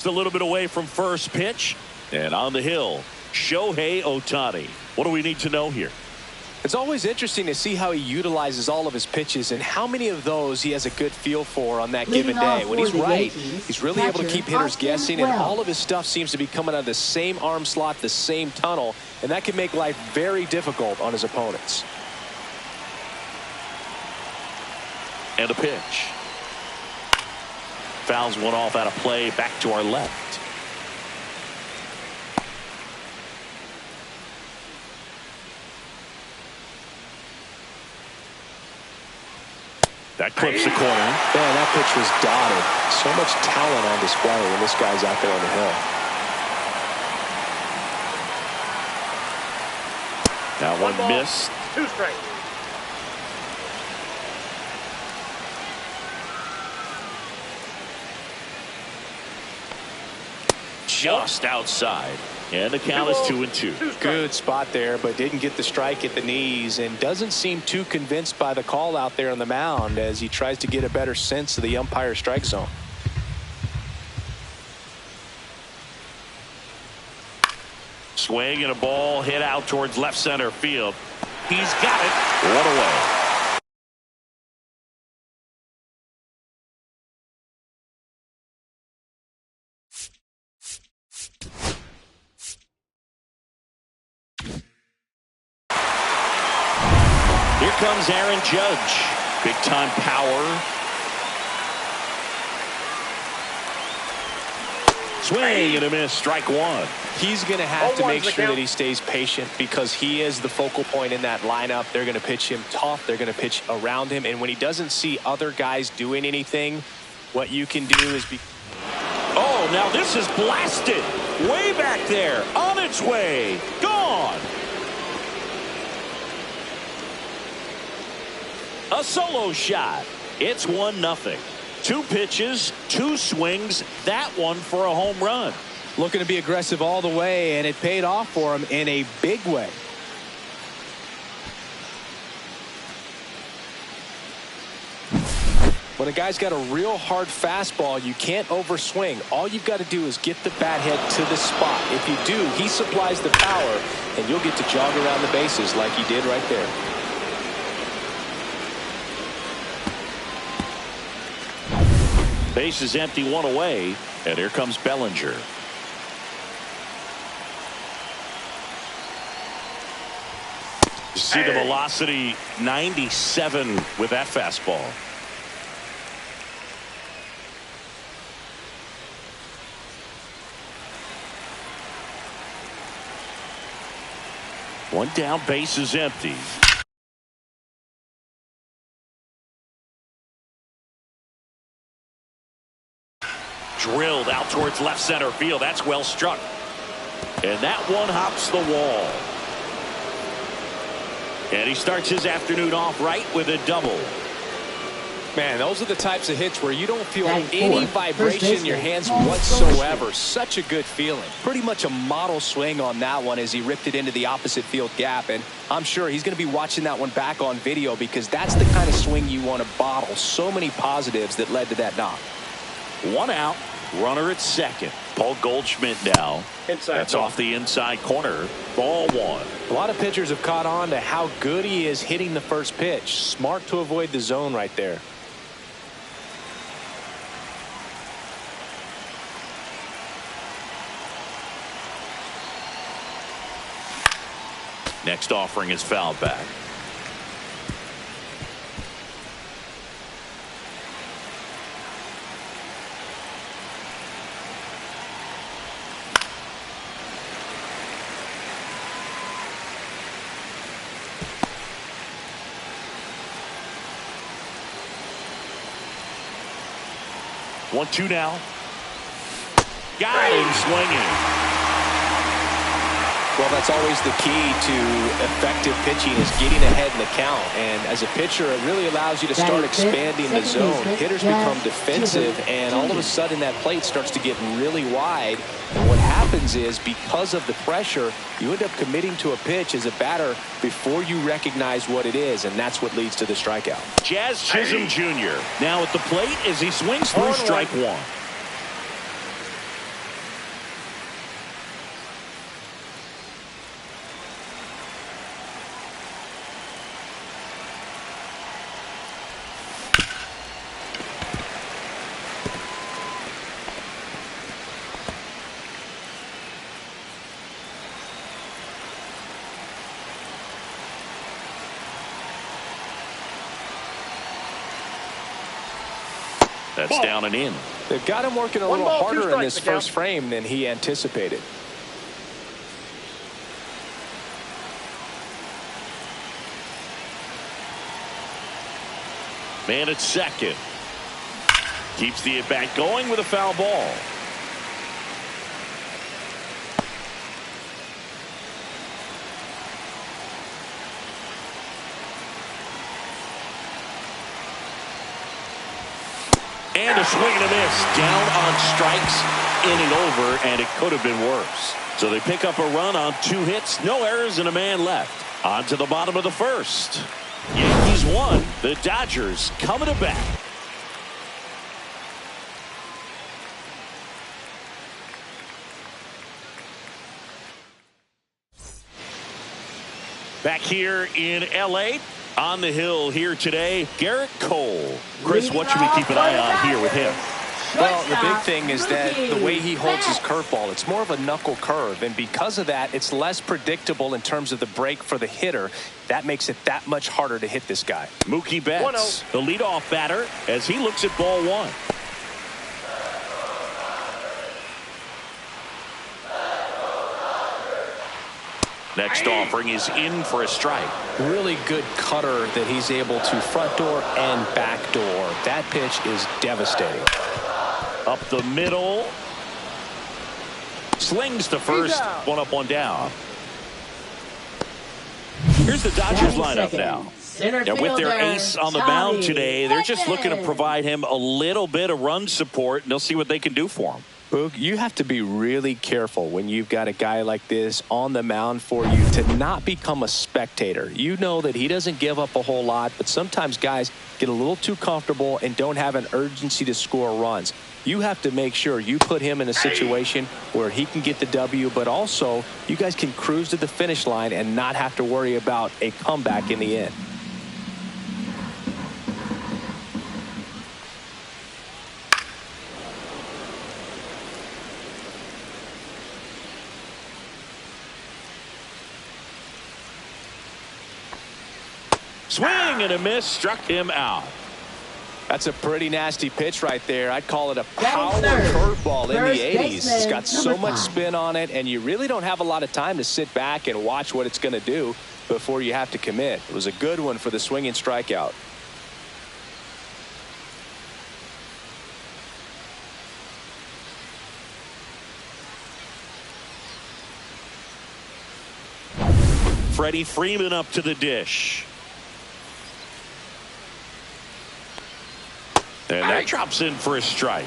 A little bit away from first pitch, and on the hill, Shohei Ohtani. What do we need to know here? It's always interesting to see how he utilizes all of his pitches and how many of those he has a good feel for on that given day. When he's right, he's really able to keep hitters guessing, and all of his stuff seems to be coming out of the same arm slot, the same tunnel, and that can make life very difficult on his opponents. And a pitch. Fouls one off out of play, back to our left. That clips the corner. Man, that pitch was dotted. So much talent on display when this guy's out there on the hill. That one missed. 2 strikes. Just outside, and the count is 2-2. Good spot there, but didn't get the strike at the knees, and doesn't seem too convinced by the call out there on the mound as he tries to get a better sense of the umpire's strike zone. Swing and a ball hit out towards left center field. He's got it. One away. Here comes Aaron Judge. Big time power. Swing and a miss. Strike one. He's going to have to make sure that he stays patient because he is the focal point in that lineup. They're going to pitch him tough. They're going to pitch around him. And when he doesn't see other guys doing anything, what you can do is be. Oh, now this is blasted. Way back there. On its way. Gone. A solo shot. It's 1-0. 2 pitches, 2 swings. That one for a home run. Looking to be aggressive all the way, and it paid off for him in a big way. When a guy's got a real hard fastball, you can't overswing. All you've got to do is get the bat head to the spot. If you do, he supplies the power, and you'll get to jog around the bases like he did right there. Base is empty, 1 away, and here comes Bellinger. You see the velocity, 97 with that fastball. One down, base is empty. Drilled out towards left center field. That's well struck. And that one hops the wall. And he starts his afternoon off right with a double. Man, those are the types of hits where you don't feel any vibration in your hands whatsoever. Such a good feeling. Pretty much a model swing on that one as he ripped it into the opposite field gap. And I'm sure he's going to be watching that one back on video because that's the kind of swing you want to bottle. So many positives that led to that knock. 1 out. Runner at second. Paul Goldschmidt now. That's off the inside corner. Ball 1. A lot of pitchers have caught on to how good he is hitting the first pitch. Smart to avoid the zone right there. Next offering is fouled back. One, 2 now. Got him swinging. Well, that's always the key to effective pitching is getting ahead in the count. And as a pitcher, it really allows you to start expanding the zone. Hitters become defensive, and all of a sudden that plate starts to get really wide. And what happens is because of the pressure, you end up committing to a pitch as a batter before you recognize what it is, and that's what leads to the strikeout. Jazz Chisholm Jr. now at the plate as he swings through strike 1. That's down and in. They've got him working a little harder in this first frame than he anticipated. Man at second. Keeps the at-bat going with a foul ball. And a swing and a miss. Down on strikes, inning over, and it could have been worse. So they pick up a run on 2 hits, no errors, and a man left. On to the bottom of the first. Yankees won. The Dodgers coming to bat. Back here in L.A., on the hill here today, Garrett Cole. Chris, what should we keep an eye on here with him? Well, the big thing is that the way he holds his curveball, it's more of a knuckle curve, and because of that, it's less predictable in terms of the break for the hitter. That makes it that much harder to hit this guy. Mookie Betts, the leadoff batter, as he looks at ball 1. Next offering is in for a strike. Really good cutter that he's able to front door and back door. That pitch is devastating. Up the middle. Slings to first. 1 up, 1 down. Here's the Dodgers lineup now. And with their ace on the mound today, they're just looking to provide him a little bit of run support, and they'll see what they can do for him. Boog, you have to be really careful when you've got a guy like this on the mound for you to not become a spectator. You know that he doesn't give up a whole lot, but sometimes guys get a little too comfortable and don't have an urgency to score runs. You have to make sure you put him in a situation where he can get the W, but also you guys can cruise to the finish line and not have to worry about a comeback in the end. Swing and a miss, struck him out. That's a pretty nasty pitch right there. I'd call it a power curveball in the 80s. It's got so much spin on it, and you really don't have a lot of time to sit back and watch what it's going to do before you have to commit. It was a good one for the swinging strikeout. Freddie Freeman up to the dish. And that drops in for a strike.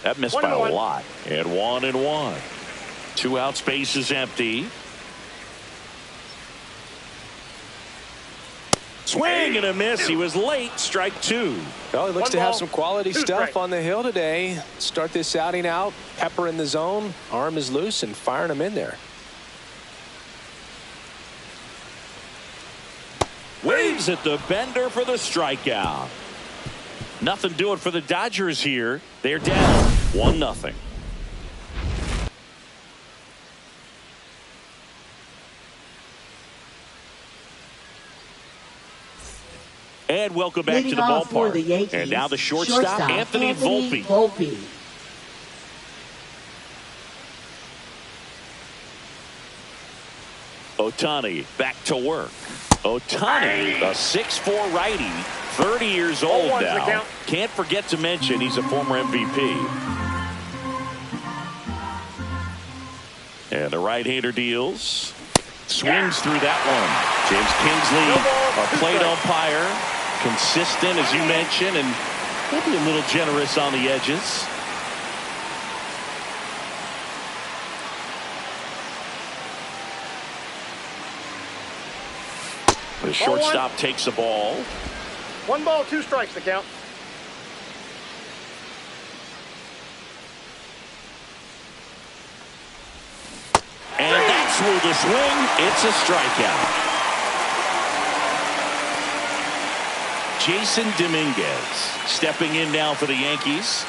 That missed by a lot. And 1-1. 2 out, space is empty. Swing and a miss. He was late. Strike 2. Well, he looks to have some quality stuff on the hill today. Start this outing out. Pepper in the zone. Arm is loose and firing him in there. Waves at the bender for the strikeout. Nothing doing for the Dodgers here. They're down 1-0. And welcome back to the ballpark. The Yankees, and now the shortstop Anthony Volpe. Ohtani back to work. Ohtani, a 6'4" righty, 30 years old now. Can't forget to mention he's a former MVP. And the right-hander deals. Swings through that one. James Kingsley, a plate umpire. Consistent, as you mentioned, and maybe a little generous on the edges. The shortstop takes the ball. 1 ball, 2 strikes, the count. And that's through the swing. It's a strikeout. Jason Dominguez stepping in now for the Yankees.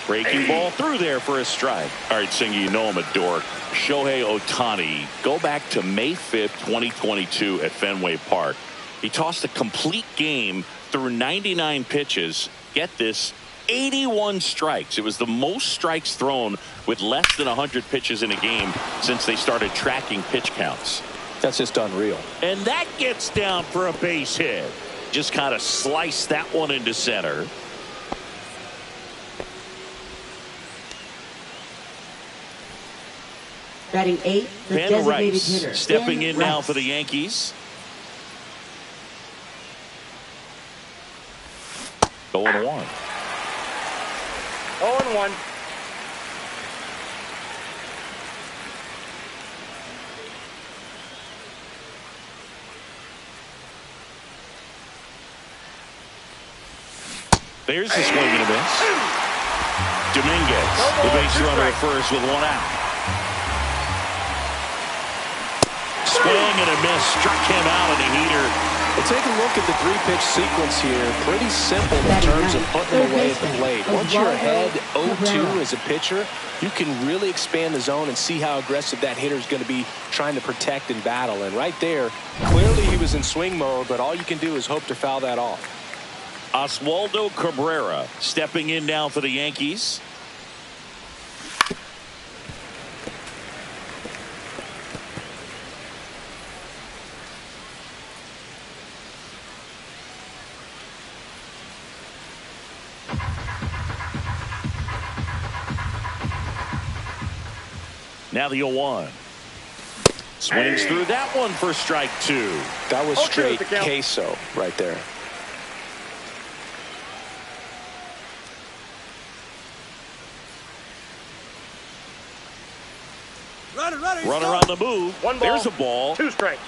Breaking ball through there for a strike. All right, Singy, you know I'm a dork. Shohei Ohtani, go back to May 5th, 2022 at Fenway Park. He tossed a complete game through 99 pitches. Get this, 81 strikes. It was the most strikes thrown with less than 100 pitches in a game since they started tracking pitch counts. That's just unreal. And that gets down for a base hit. Just kind of sliced that one into center. Batting 8, the Ben designated Rice hitter. stepping Ben in now Rice. for the Yankees. Going 1. 0-1. There's the swing and a miss. Dominguez, the base runner at first with 1 out. Swing and a miss, struck him out in a heater. Well, take a look at the 3-pitch sequence here. Pretty simple in terms of putting them away at the plate. Once you're ahead 0-2 as a pitcher, you can really expand the zone and see how aggressive that hitter is going to be trying to protect and battle. And right there, clearly he was in swing mode, but all you can do is hope to foul that off. Oswaldo Cabrera stepping in now for the Yankees. Now the 0-1. Swings through that one for strike 2. That was 0-2 straight the count. queso right there. Runner on the move. 1 ball. There's a ball. 2 strikes.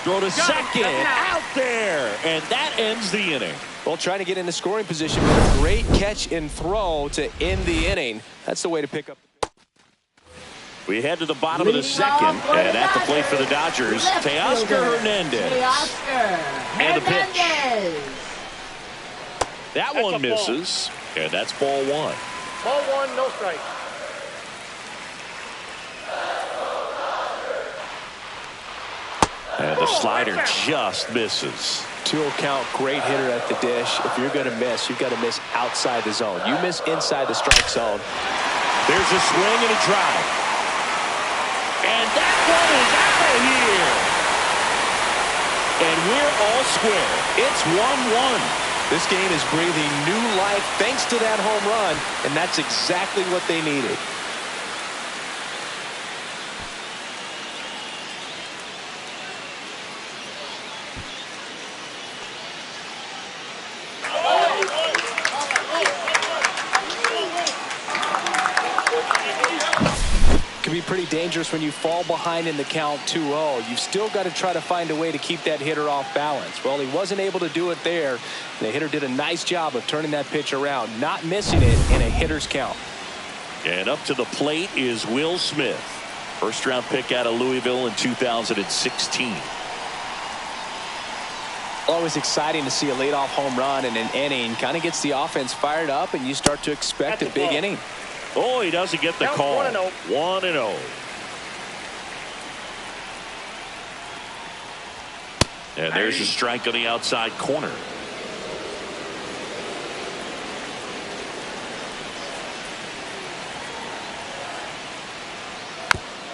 Throw to second. Second Out there. And that ends the inning. Well, trying to get into scoring position with a great catch and throw to end the inning. That's the way to pick up. We head to the bottom of the second, and at the plate for the Dodgers, Teoscar Hernandez. And the pitch. That That's one a ball. misses, and that's ball 1. Ball 1, no strike. And the slider just misses. 2-0 count, great hitter at the dish. If you're going to miss, you've got to miss outside the zone. You miss inside the strike zone. There's a swing and a drive. And that one is out of here. And we're all square. It's 1-1. This game is breathing new life thanks to that home run, and that's exactly what they needed. Can be pretty dangerous when you fall behind in the count 2-0. You've still got to try to find a way to keep that hitter off balance. Well, he wasn't able to do it there. The hitter did a nice job of turning that pitch around, not missing it in a hitter's count. And up to the plate is Will Smith. First round pick out of Louisville in 2016. Always exciting to see a leadoff home run in an inning. Kind of gets the offense fired up, and you start to expect a big inning. Oh, he doesn't get the Count call. 1-0. 1-0. And there's a strike on the outside corner.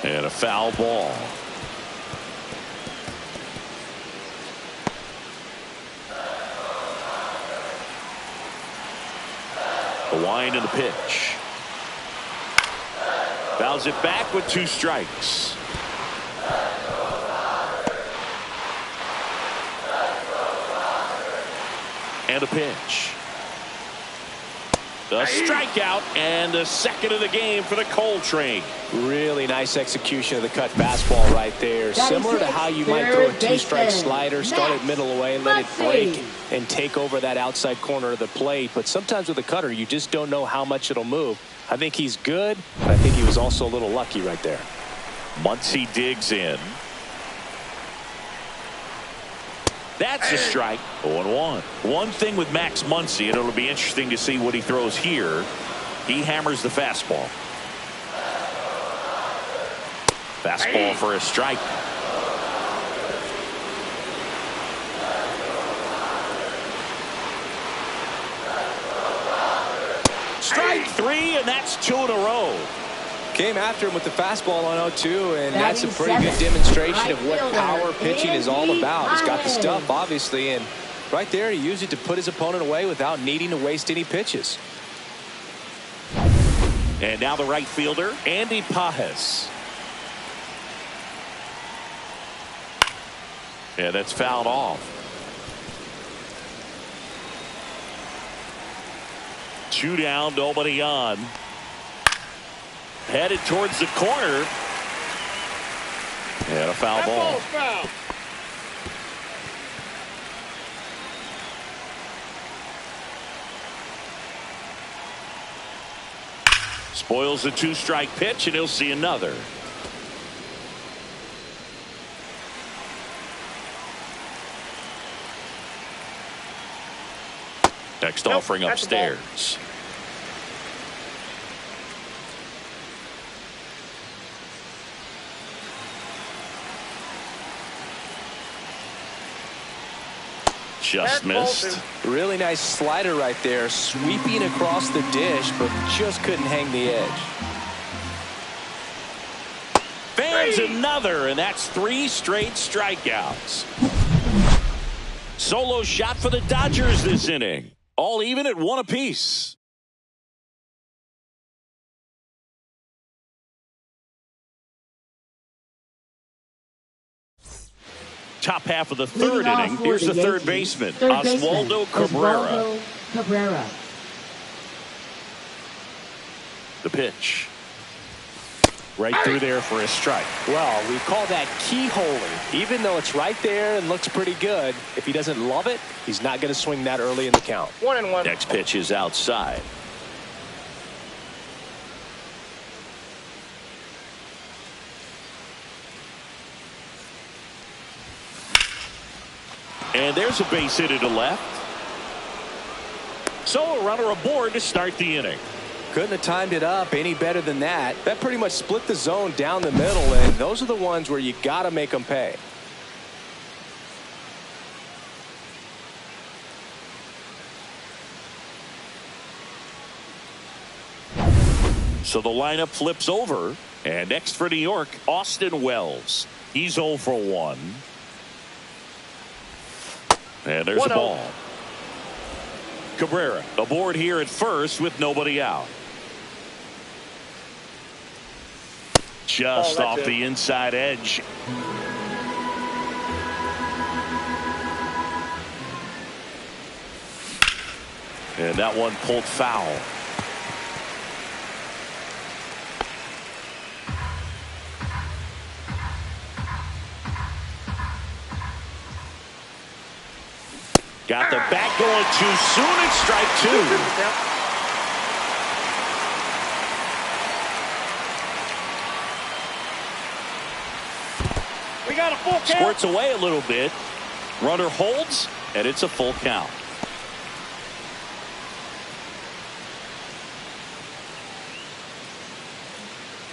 And a foul ball. The wind and the pitch. Fouls it back with 2 strikes. And a pitch. The strikeout and the second of the game for the Coltrane. Really nice execution of the cut fastball right there. Similar to how you might throw a 2-strike slider, start it middle away, let it break, and take over that outside corner of the plate. But sometimes with a cutter, you just don't know how much it'll move. I think he's good, but I think he was also a little lucky right there. Muncy digs in. That's a strike. 0-1. One thing with Max Muncy, and it'll be interesting to see what he throws here. He hammers the fastball. Fastball for a strike. Strike three, and that's 2 in a row. Came after him with the fastball on 0-2, and that's a pretty good demonstration of what power pitching is all about. He's got the stuff, obviously, and right there he used it to put his opponent away without needing to waste any pitches. And now the right fielder, Andy Pages. Yeah, that's fouled off. 2 down, nobody on. Headed towards the corner. And a foul ball. Foul. Spoils the 2-strike pitch, and he'll see another. Next offering upstairs. Just missed. Really nice slider right there, sweeping across the dish, but just couldn't hang the edge. Fans another, and that's 3 straight strikeouts. Solo shot for the Dodgers this inning. All even at 1 apiece. Top half of the 3rd inning. Here's the third baseman, Oswaldo Cabrera. The pitch. Right through there for a strike. Well, we call that keyholing. Even though it's right there and looks pretty good, if he doesn't love it, he's not going to swing that early in the count. 1-1. Next pitch is outside. And there's a base hit to left. So a runner aboard to start the inning. Couldn't have timed it up any better than that. That pretty much split the zone down the middle, and those are the ones where you got to make them pay. So the lineup flips over, and next for New York, Austin Wells. He's 0 for 1. And there's a ball. Cabrera aboard here at first with nobody out. Just off the inside edge. And that one pulled foul. Got the bat going too soon. It's strike 2. We got a full count. Squirts away a little bit. Runner holds, and it's a full count.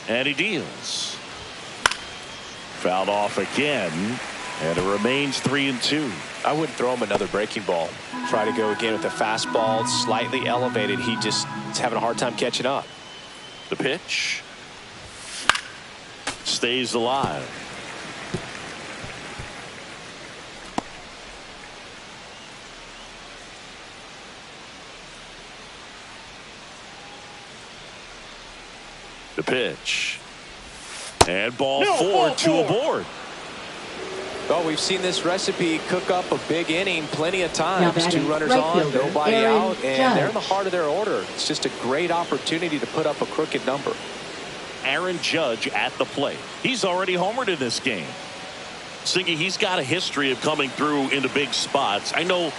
And he deals. Fouled off again, and it remains 3-2. I wouldn't throw him another breaking ball. Try to go again with the fastball. It's slightly elevated. He just is having a hard time catching up. The pitch stays alive. The pitch. And ball 4, 2 aboard. Well, we've seen this recipe cook up a big inning plenty of times. 2 runners on, nobody out, and they're in the heart of their order. It's just a great opportunity to put up a crooked number. Aaron Judge at the plate. He's already homered in this game. Singy, he's got a history of coming through into big spots. I know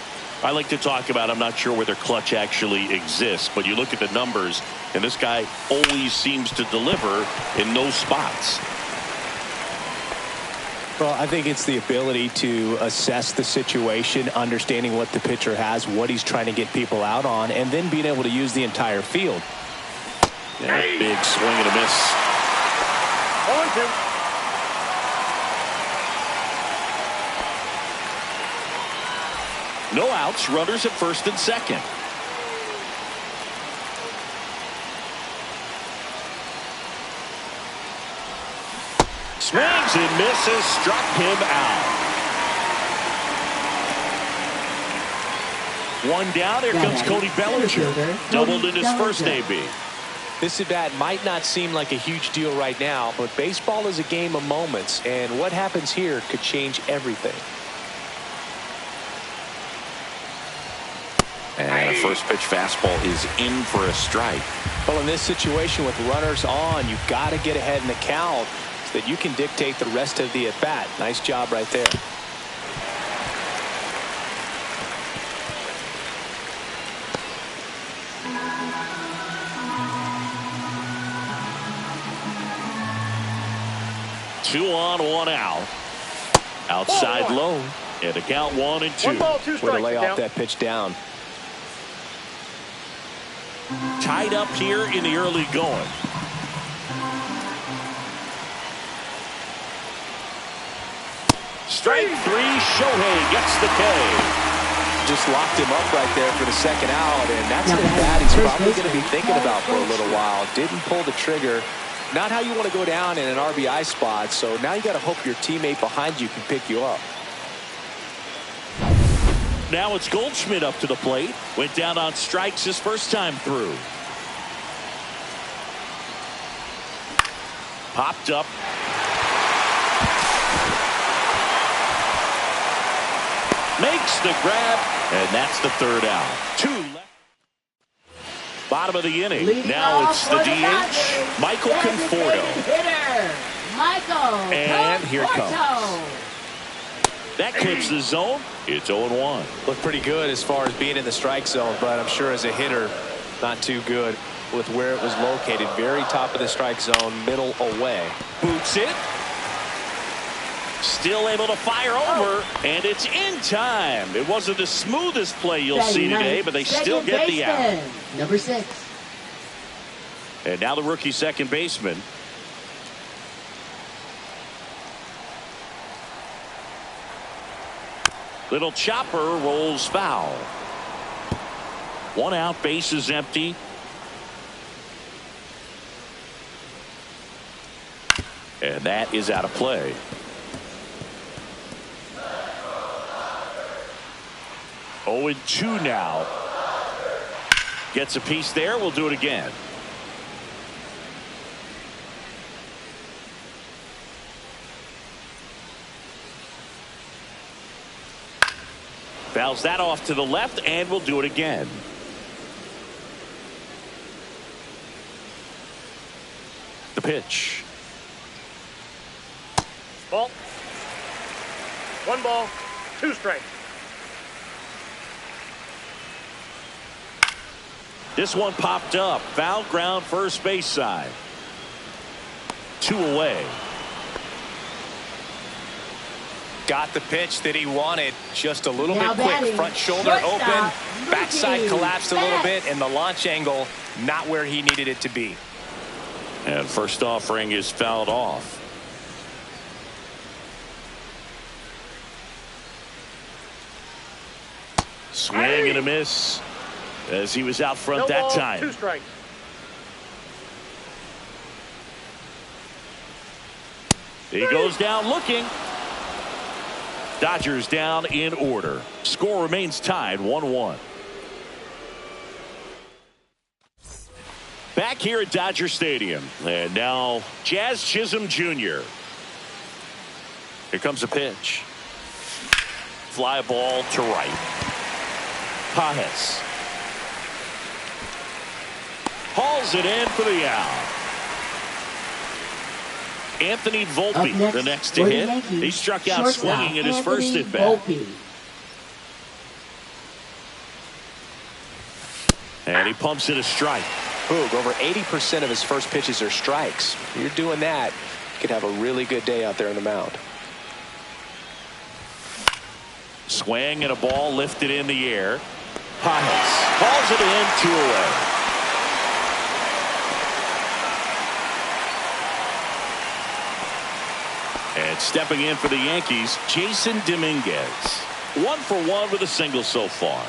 I like to talk about, I'm not sure whether clutch actually exists, but you look at the numbers, and this guy always seems to deliver in those spots. Well, I think it's the ability to assess the situation, understanding what the pitcher has, what he's trying to get people out on, and then being able to use the entire field. Yeah, big swing and a miss. 0-2. No outs, runners at first and second. Swings and misses, struck him out. One down, here comes Cody Bellinger. Doubled in his first AB. This at bat might not seem like a huge deal right now, but baseball is a game of moments, and what happens here could change everything. And a first pitch fastball is in for a strike. Well, in this situation with runners on, you've got to get ahead in the count so that you can dictate the rest of the at bat. Nice job right there. Two on, one out. Outside low. And a count 1-2. 1 ball, 2 Way strikes. to lay off that pitch down. Tied up here in the early going. Strike 3, Shohei gets the K. Just locked him up right there for the second out, and that's an at-bat he's probably going to be thinking about for a little while. Didn't pull the trigger. Not how you want to go down in an RBI spot, so now you got to hope your teammate behind you can pick you up. Now it's Goldschmidt up to the plate. Went down on strikes his first time through. Popped up. Makes the grab, and that's the third out. 2 left. Bottom of the inning. Now it's the DH, Michael Conforto. And here it comes. That clips the zone. It's 0-1. Looked pretty good as far as being in the strike zone, but I'm sure as a hitter, not too good with where it was located. Very top of the strike zone, middle away. Boots it. Still able to fire over, and it's in time. It wasn't the smoothest play you'll see today, but they still get the out. Number 6. And now the rookie second baseman. Little chopper rolls foul. 1 out, base is empty. And that is out of play. Oh, and 2 now. Gets a piece there. We'll do it again. Fouls that off to the left, and we'll do it again. The pitch. Ball. 1 ball, 2 strikes. This one popped up. Foul ground first base side. 2 away. Got the pitch that he wanted. Just a little Now bit quick. batting, Front shoulder shortstop, open. Backside Mookie collapsed a little Betts. bit, and the launch angle not where he needed it to be. And first offering is fouled off. Swing and a miss as he was out front No that ball, time. 2 strikes. He goes down looking. Dodgers down in order. Score remains tied 1-1. Back here at Dodger Stadium. And now Jazz Chisholm Jr. Here comes a pitch. Fly ball to right. Pages hauls it in for the out. Anthony Volpe, the next to hit. Yankees, He struck out swinging in his first at bat. Volpe. And he pumps it a strike. Boog, over 80% of his first pitches are strikes. If you're doing that, you could have a really good day out there on the mound. Swing and a ball lifted in the air. Pages hauls it in, 2 away. And stepping in for the Yankees, Jason Dominguez. 1 for 1 with a single so far.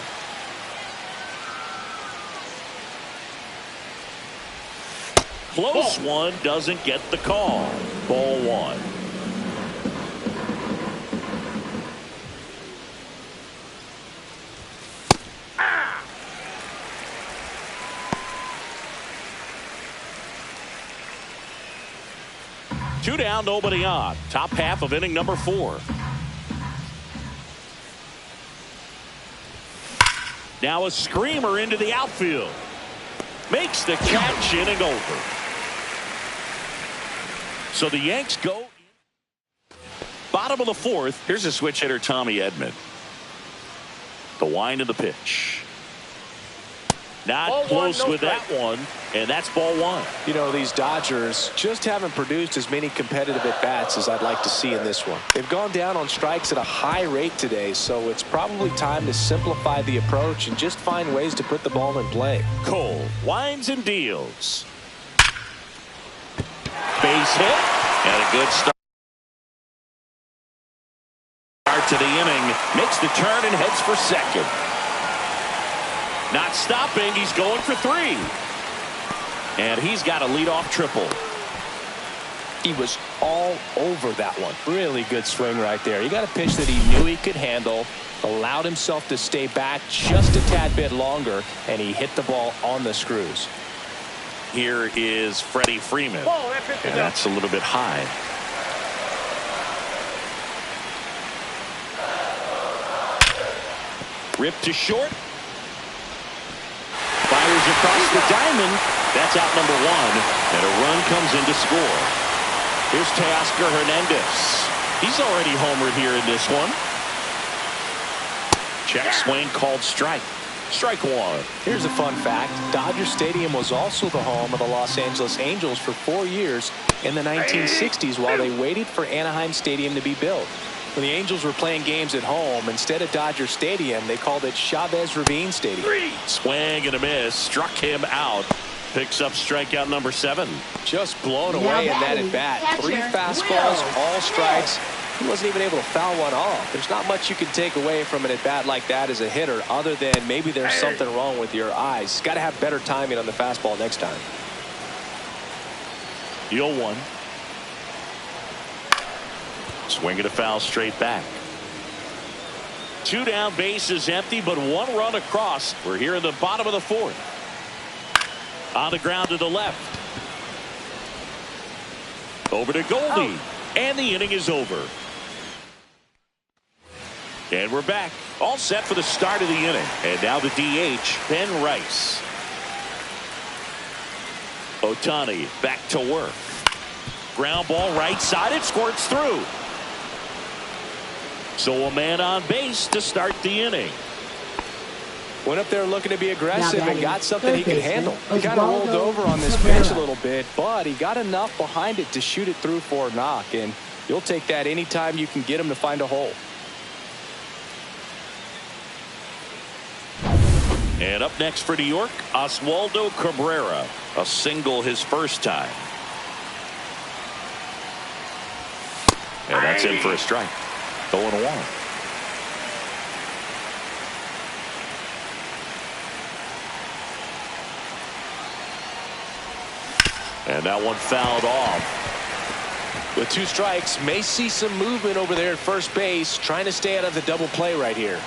Close one, doesn't get the call. Ball 1. Two down, nobody on. Top half of inning number 4. Now a screamer into the outfield. Makes the catch, inning over. So the Yanks go. Bottom of the 4th. Here's a switch hitter, Tommy Edman. The wind of the pitch. Not ball close one, no with that one, and that's ball 1. You know, these Dodgers just haven't produced as many competitive at-bats as I'd like to see in this one. They've gone down on strikes at a high rate today, so it's probably time to simplify the approach and just find ways to put the ball in play. Cole winds and deals. Base hit, and a good start to the inning. Makes the turn and heads for second. Not stopping, he's going for 3. And he's got a leadoff triple. He was all over that one. Really good swing right there. He got a pitch that he knew he could handle, allowed himself to stay back just a tad bit longer, and he hit the ball on the screws. Here is Freddie Freeman. And that's a little bit high. Ripped to short. Fires across the diamond. That's out number 1. And a run comes in to score. Here's Teoscar Hernandez. He's already homered here in this one. Check swing called strike. Strike 1. Here's a fun fact. Dodger Stadium was also the home of the Los Angeles Angels for 4 years in the 1960s while they waited for Anaheim Stadium to be built. When the Angels were playing games at home, instead of Dodger Stadium, they called it Chavez Ravine Stadium. Swing and a miss. Struck him out. Picks up strikeout number 7. Just blown away in that at-bat. 3 fastballs, all strikes. He wasn't even able to foul one off. There's not much you can take away from an at-bat like that as a hitter other than maybe there's something wrong with your eyes. Got to have better timing on the fastball next time. 0-1. Swing and a foul straight back. 2 down, bases empty, but 1 run across. We're here in the bottom of the 4th. On the ground to the left. Over to Goldie. And the inning is over. And we're back. All set for the start of the inning. And now the DH, Ben Rice. Ohtani back to work. Ground ball right side. It squirts through. So a man on base to start the inning. Went up there looking to be aggressive and got something he could handle. He kind of rolled over on this bench a little bit, but he got enough behind it to shoot it through for a knock, and you'll take that anytime you can get him to find a hole. And up next for New York, Oswaldo Cabrera. A single his first time. And that's in for a strike. 0-1. And that one fouled off. With 2 strikes, may see some movement over there at first base, trying to stay out of the double play right here.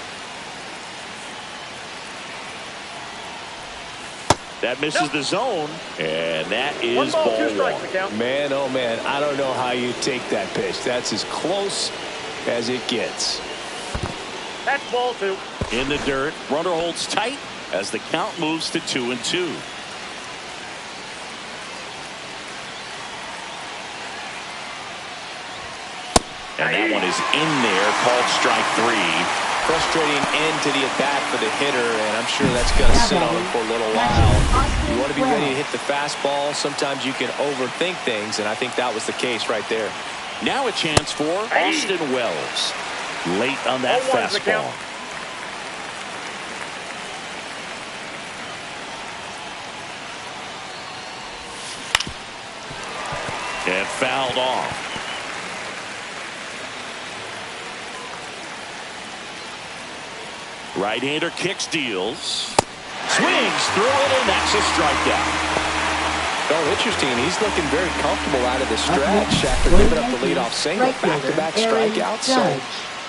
That misses the zone, and that is ball 1. Man, oh man, I don't know how you take that pitch. That's as close as it gets. That's ball 2. In the dirt, runner holds tight as the count moves to 2-2. And that one is in there, called strike 3. Frustrating end to the at-bat for the hitter, and I'm sure that's going to sit on him for a little while. You want to be ready to hit the fastball. Sometimes you can overthink things, and I think that was the case right there. Now a chance for Austin Wells. Late on that fastball. And fouled off. Right-hander kicks, deals. Swings through it, and that's a strikeout. Oh, interesting. He's looking very comfortable out of the stretch after giving up the leadoff single. Back-to-back strikeouts. So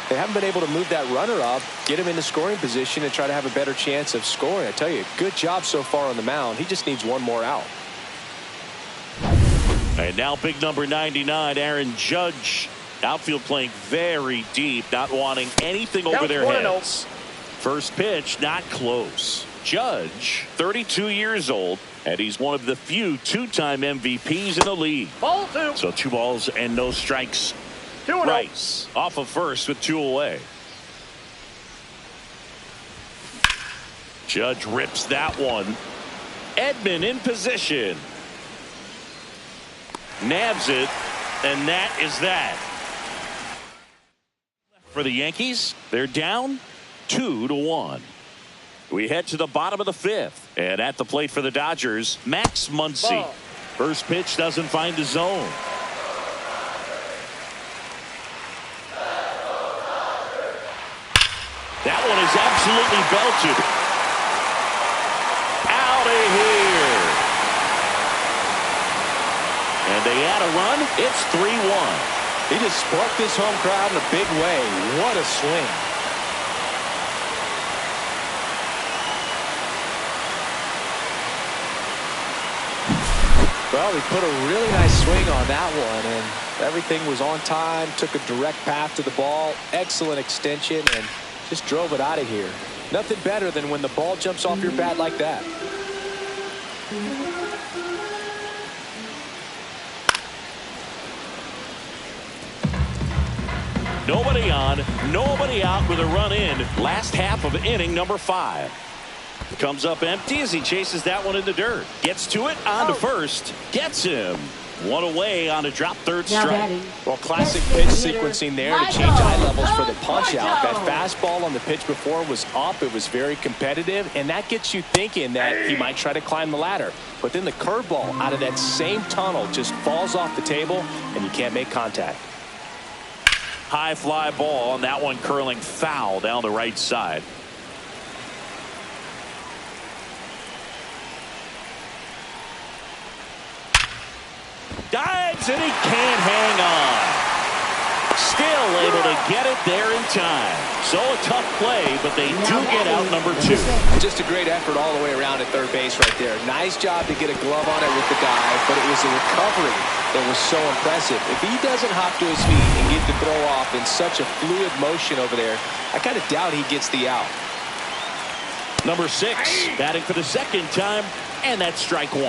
they haven't been able to move that runner up, get him in the scoring position, and try to have a better chance of scoring. I tell you, good job so far on the mound. He just needs one more out. And now big number 99, Aaron Judge. Outfield playing very deep, not wanting anything over their heads. First pitch, not close. Judge, 32 years old, and he's one of the few two-time MVPs in the league. Ball two. So 2 balls and no strikes. 2-0. Rice off of first with 2 away. Judge rips that one. Edman in position. Nabs it, and that is that. For the Yankees, they're down 2-1. We head to the bottom of the 5th, and at the plate for the Dodgers, Max Muncy. Ball. First pitch doesn't find the zone. That one is absolutely belted. Out of here. And they add a run. It's 3-1. He just sparked this home crowd in a big way. What a swing. Well, he put a really nice swing on that one, and everything was on time, took a direct path to the ball, excellent extension, and just drove it out of here. Nothing better than when the ball jumps off your bat like that. Nobody on, nobody out with a run in. Last half of inning number 5. Comes up empty as he chases that one in the dirt. Gets to it, on to first. Gets him. 1 away on a drop third strike. Well, classic pitch sequencing there to change eye levels for the punch out. That fastball on the pitch before was up. It was very competitive, and that gets you thinking that he might try to climb the ladder. But then the curveball out of that same tunnel just falls off the table, and you can't make contact. High fly ball, and that one curling foul down the right side. Dives, and he can't hang on. Still able to get it there in time. So a tough play, but they do get out number 2. Just a great effort all the way around at third base right there. Nice job to get a glove on it with the guy, but it was a recovery that was so impressive. If he doesn't hop to his feet and get the throw off in such a fluid motion over there, I kind of doubt he gets the out. Number 6, batting for the second time, and that's strike 1.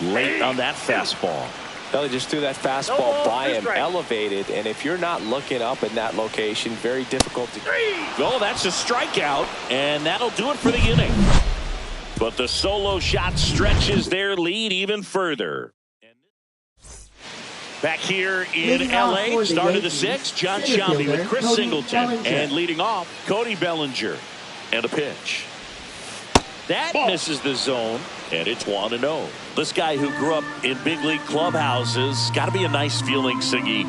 Late on that fastball. Well, he just threw that fastball by him, elevated, and if you're not looking up in that location, very difficult to. Oh, that's a strikeout, and that'll do it for the inning. But the solo shot stretches their lead even further. Back here in L.A., start of the 6th, John Sciambi with Chris Singleton, and leading off, Cody Bellinger. And a pitch. That misses the zone, and it's 1-0. This guy who grew up in big league clubhouses, got to be a nice feeling, Siggy,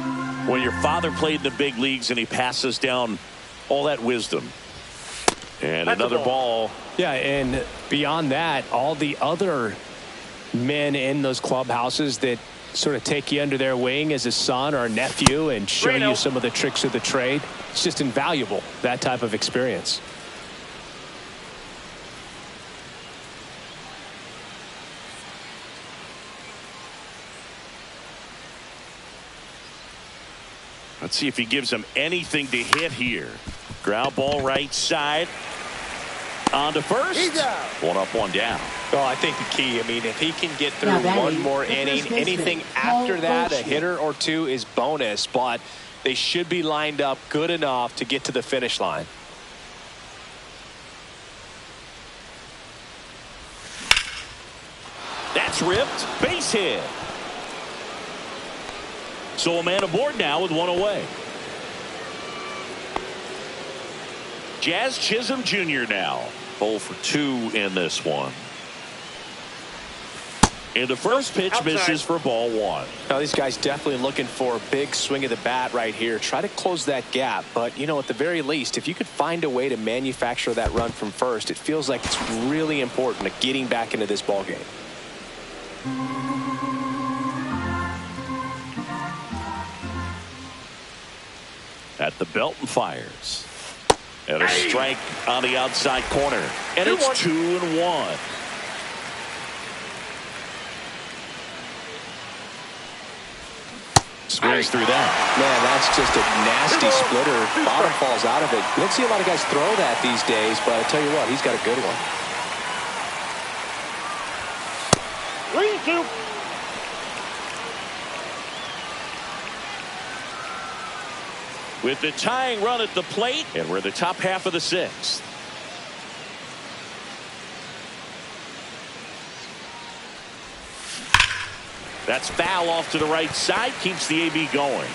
when your father played in the big leagues and he passes down all that wisdom. And that's another ball. Yeah, and beyond that, all the other men in those clubhouses that sort of take you under their wing as a son or a nephew and show you some of the tricks of the trade. It's just invaluable, that type of experience. Let's see if he gives him anything to hit here. Ground ball right side. On to first. 1 up, 1 down. Well, I think the key, I mean, if he can get through one more inning, anything after that, a hitter or 2 is bonus, but they should be lined up good enough to get to the finish line. That's ripped. Base hit. So a man aboard now with 1 away. Jazz Chisholm Jr. now. 0 for 2 in this one. And the first pitch Outside. misses for ball one. Now these guys definitely looking for a big swing of the bat right here. Try to close that gap. But, you know, at the very least, if you could find a way to manufacture that run from first, it feels like it's really important to getting back into this ball game. At the belt and fires. And a strike on the outside corner. And it's 2-1. Swings through that. Man, that's just a nasty splitter. Bottom falls out of it. You don't see a lot of guys throw that these days, but I tell you what, he's got a good one. 3-2. With the tying run at the plate, and we're the top half of the sixth. That's foul off to the right side, keeps the AB going.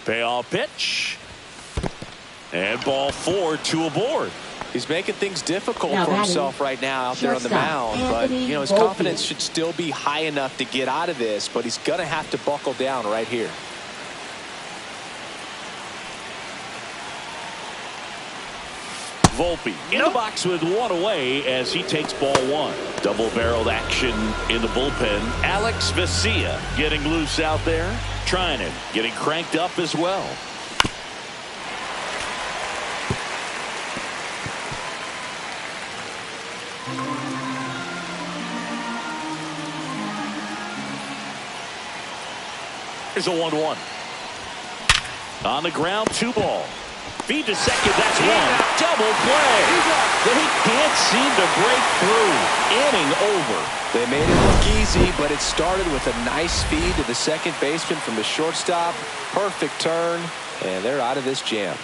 Payoff pitch. And ball 4, 2 aboard. He's making things difficult for himself right now out there on the mound. But, you know, his confidence should still be high enough to get out of this. But he's going to have to buckle down right here. Volpe in the box with one away as he takes ball one. Double-barreled action in the bullpen. Alex Vesia getting loose out there. Treinen getting cranked up as well. Here's a 1-1. On the ground, 2 ball. Feed to second, that's one. Double play. They can't seem to break through. Inning over. They made it look easy, but it started with a nice feed to the second baseman from the shortstop. Perfect turn, and they're out of this jam.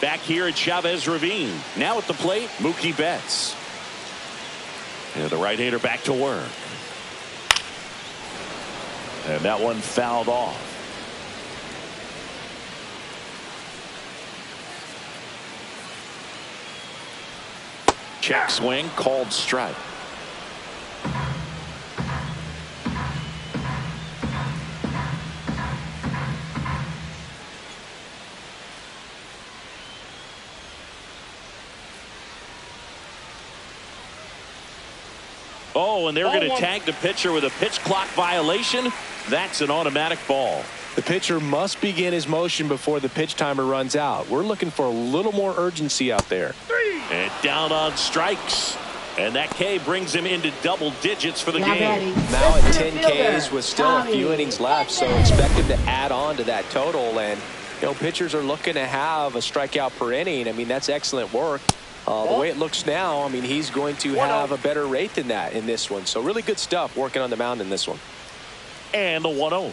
Back here at Chavez Ravine. Now at the plate, Mookie Betts. And the right-hander back to work. And that one fouled off. Check swing, called strike. Oh, and they're going to tag the pitcher with a pitch clock violation. That's an automatic ball. The pitcher must begin his motion before the pitch timer runs out. We're looking for a little more urgency out there. And down on strikes. And that K brings him into double digits for the game. Now at 10 Ks with still a few innings left, so expect him to add on to that total. And, you know, pitchers are looking to have a strikeout per inning. I mean, that's excellent work. The way it looks now, I mean, he's going to have a better rate than that in this one. So really good stuff working on the mound in this one. And the 1-0.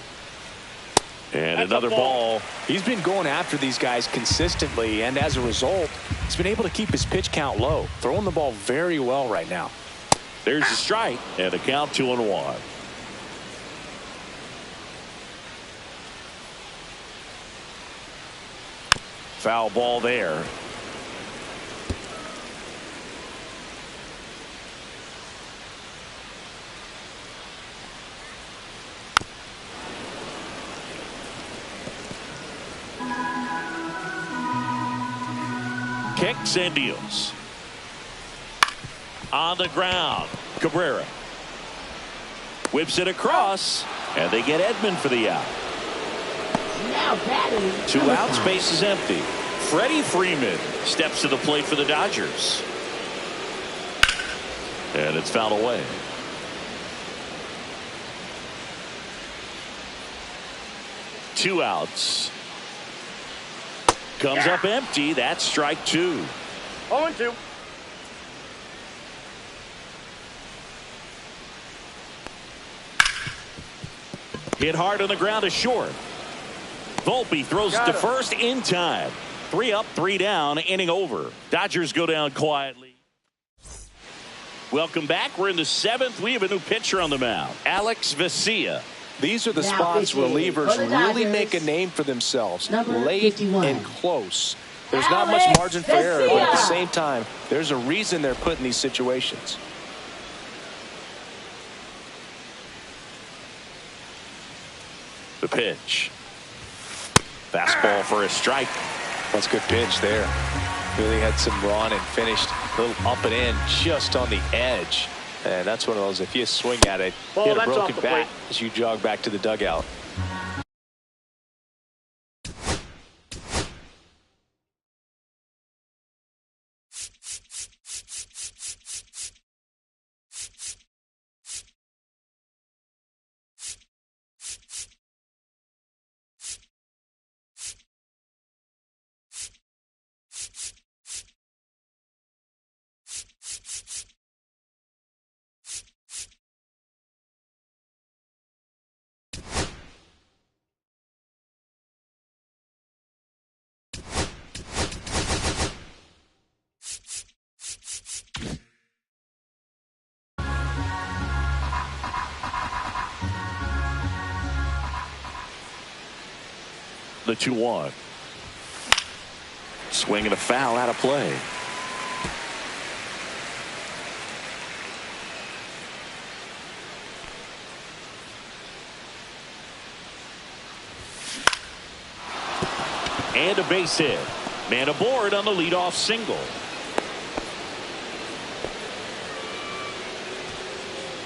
And that's another ball. He's been going after these guys consistently, and as a result, he's been able to keep his pitch count low, throwing the ball very well right now. There's a strike, and the count 2-1. Foul ball there. Kicks and deals. On the ground, Cabrera whips it across, and they get Edman for the out. Now batting. 2 outs, base is empty. Freddie Freeman steps to the plate for the Dodgers. And it's fouled away. Two outs. Comes up empty. That's strike 2. 0-2. Hit hard on the ground to short. Volpe throws it to first in time. 3 up, 3 down, inning over. Dodgers go down quietly. Welcome back. We're in the 7th. We have a new pitcher on the mound, Alex Vesia. These are the spots relievers really make a name for themselves. Late 51. And close. There's not much margin for error, but at the same time, there's a reason they're put in these situations. The pitch. Fastball for a strike. That's a good pitch there. Really had some run and finished a little up and in just on the edge. And that's one of those, if you swing at it, hit a broken bat as you jog back to the dugout. The 2-1. Swing and a foul out of play. And a base hit. Man aboard on the leadoff single.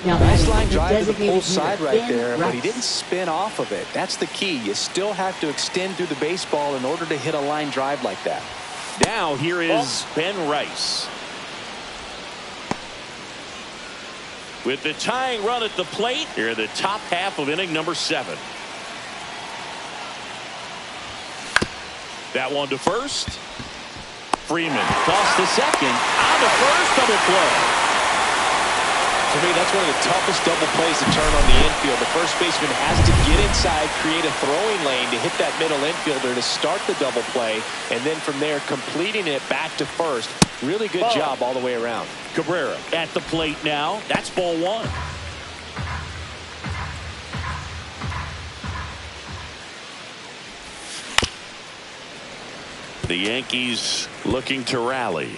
Nice line drive to the pull side right there, but he didn't spin off of it. That's the key. You still have to extend through the baseball in order to hit a line drive like that. Now here is Ben Rice. With the tying run at the plate, here in the top half of inning number 7. That one to first. Freeman tossed to second. On to first, double play. For me, that's one of the toughest double plays to turn on the infield. The first baseman has to get inside, create a throwing lane to hit that middle infielder to start the double play, and then from there completing it back to first. Really good job all the way around. Cabrera at the plate now. That's ball one. The Yankees looking to rally.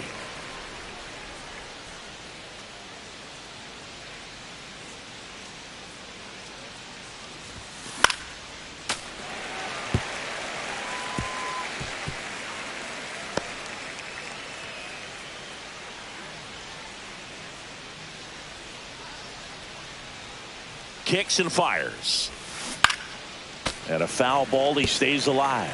Kicks and fires. And a foul ball. He stays alive.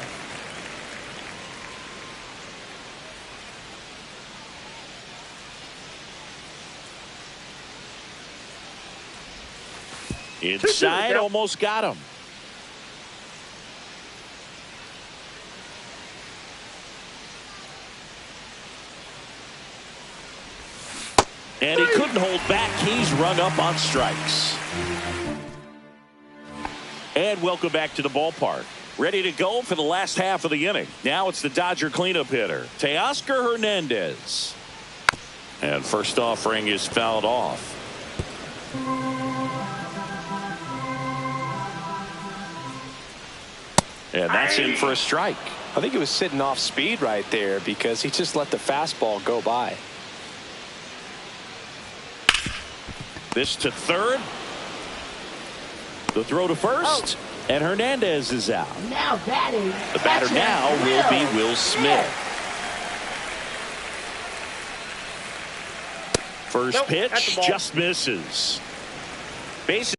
Inside, almost got him. And he couldn't hold back. He's rung up on strikes. And welcome back to the ballpark. Ready to go for the last half of the inning. Now it's the Dodger cleanup hitter, Teoscar Hernandez. And first offering is fouled off. And that's in for a strike. I think he was sitting off speed right there because he just let the fastball go by. This to third. The throw to first. And Hernandez is out. Now batting. The batter now will be Will Smith. First pitch just misses. Base